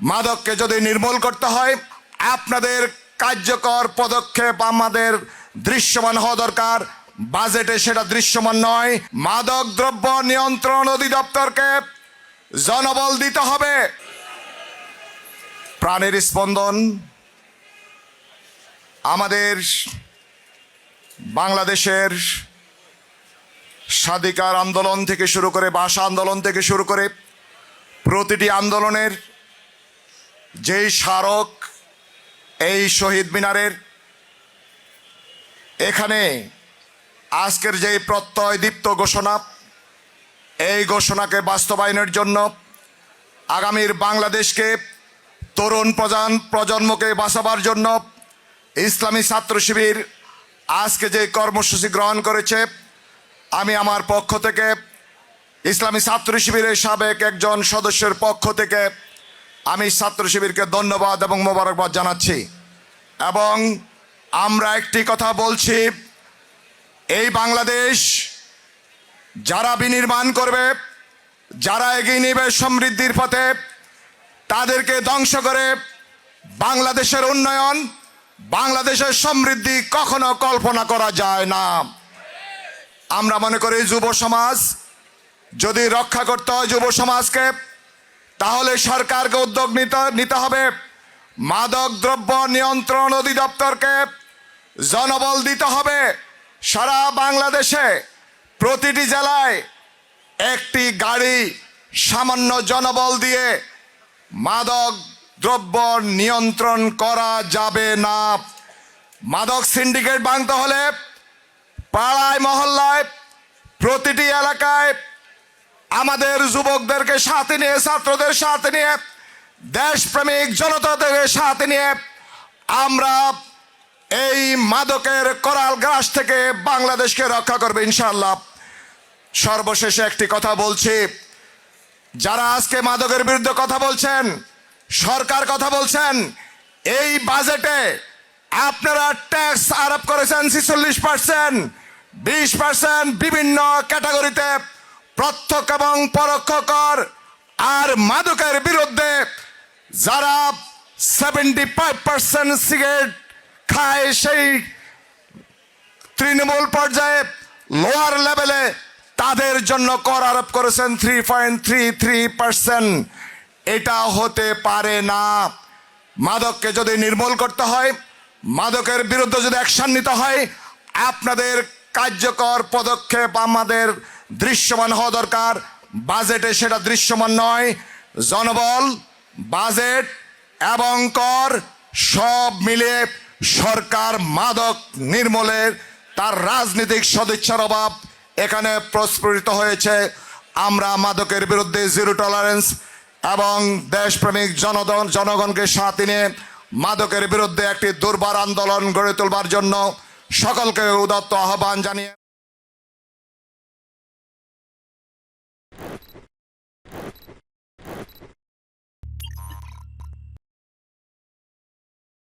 মাদককে যদি নির্মূল করতে হয় আপনাদের কার্যকর পদক্ষেপ আমাদের দৃশ্যমান হওয়া দরকার। বাজেটে সেটা দৃশ্যমান নয়। মাদক দ্রব্য নিয়ন্ত্রণ অধিদপ্তরকে জনবল দিতে হবে। প্রাণের স্পন্দন আমাদের বাংলাদেশের স্বাধিকার আন্দোলন থেকে শুরু করে ভাষা আন্দোলন থেকে শুরু করে প্রতিটি আন্দোলনের যেই স্মারক এই শহীদ মিনারের, এখানে আজকের যেই প্রত্যয় দীপ্ত ঘোষণা, এই ঘোষণাকে বাস্তবায়নের জন্য আগামীর বাংলাদেশকে তরুণ প্রজন্মকে বাঁচাবার জন্য ইসলামী ছাত্র শিবির আজকে যে কর্মসূচি গ্রহণ করেছে, আমি আমার পক্ষ থেকে ইসলামী ছাত্র শিবিরের সাবেক একজন সদস্যের পক্ষ থেকে আমি ছাত্র শিবিরকে ধন্যবাদ এবং মোবারকবাদ জানাচ্ছি। এবং আমরা একটি কথা বলছি, এই বাংলাদেশ যারা বিনির্মাণ করবে, যারা এগিয়ে নেবে সমৃদ্ধির পথে, তাদেরকে ধ্বংস করে বাংলাদেশের উন্নয়ন, বাংলাদেশের সমৃদ্ধি কখনো কল্পনা করা যায় না। আমরা মনে করি যুব সমাজ যদি রক্ষা করতে হয় যুব সমাজকে, তাহলে সরকারকে উদ্যোগ নিতে হবে। মাদক দ্রব্য নিয়ন্ত্রণ অধিদপ্তরকে জনবল দিতে হবে। সারা বাংলাদেশে প্রতিটি জেলায় একটি গাড়ি সামান্য জনবল দিয়ে মাদক দ্রব্য নিয়ন্ত্রণ করা যাবে না। মাদক সিন্ডিকেট ভাঙতে হলে পাড়ায় মহল্লায় প্রতিটি এলাকায় আমাদের যুবকদেরকে সাথে নিয়ে, ছাত্রদের সাথে নিয়ে, দেশপ্রেমিক জনতাদের সাথে নিয়ে আমরা এই মাদকের করাল গ্রাস থেকে বাংলাদেশকে রক্ষা করবে ইনশাআল্লাহ। সর্বশেষে একটি কথা বলছি, যারা আজকে মাদকের বিরুদ্ধে কথা বলছেন, সরকার কথা বলছেন, এই বাজেটে আপনারা ট্যাক্স আরোপ করেছেন 46%, 20% বিভিন্ন ক্যাটাগরিতে প্রত্যক্ষ এবং পরোক্ষ কর। আর মাদকের বিরুদ্ধে যারা 75% সিগারেট খায়, সেই তৃণমূল পর্যায়ে লোয়ার লেভেলে তাদের জন্য কর আরোপ করেছেন 3.33%। এটা হতে পারে না। মাদককে যদি নির্মূল করতে হয়, মাদকের বিরুদ্ধে যদি অ্যাকশন নিতে হয়, আপনাদের কার্যকর পদক্ষেপ আমাদের দৃশ্যমান হওয়া দরকার। বাজেটে সেটা দৃশ্যমান নয়। জনবল, বাজেট এবং কর সব মিলিয়ে সরকার মাদক নির্মূলের তার রাজনৈতিক সদিচ্ছার অভাব এখানে প্রস্ফুটিত হয়েছে। আমরা মাদকের বিরুদ্ধে জিরো টলারেন্স এবং দেশপ্রেমিক জনগণকে সাথে নিয়ে মাদকের বিরুদ্ধে একটি দুর্বার আন্দোলন গড়ে তোলবার জন্য সকলকে উদাত্ত আহ্বান জানিয়ে